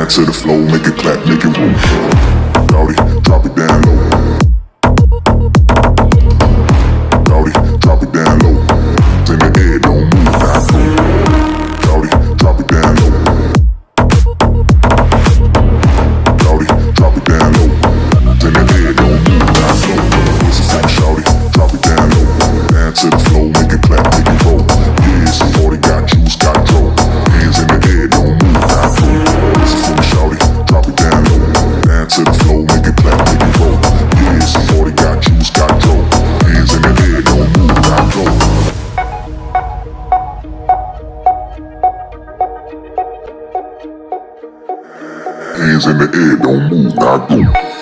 Dance to the flow, make it clap, make it roll. Shawty, drop it down low. Shawty, drop it down low. In the air, don't move, now go. Shawty, drop it down low. Shawty, drop it down low. In the air, don't move, now go. This is that shawty, drop it down low. Dance to the flow, make it clap, make it roll. Yeah, some party got juice, got dough. Hands in the air, don't move, now go. This is for the shawty, drop it down low. Dance to the flow, make it clap, make it roll. Yeah, some party got juice, got dough. Hands in the air, don't move, now go. Hands in the air, don't move, now go.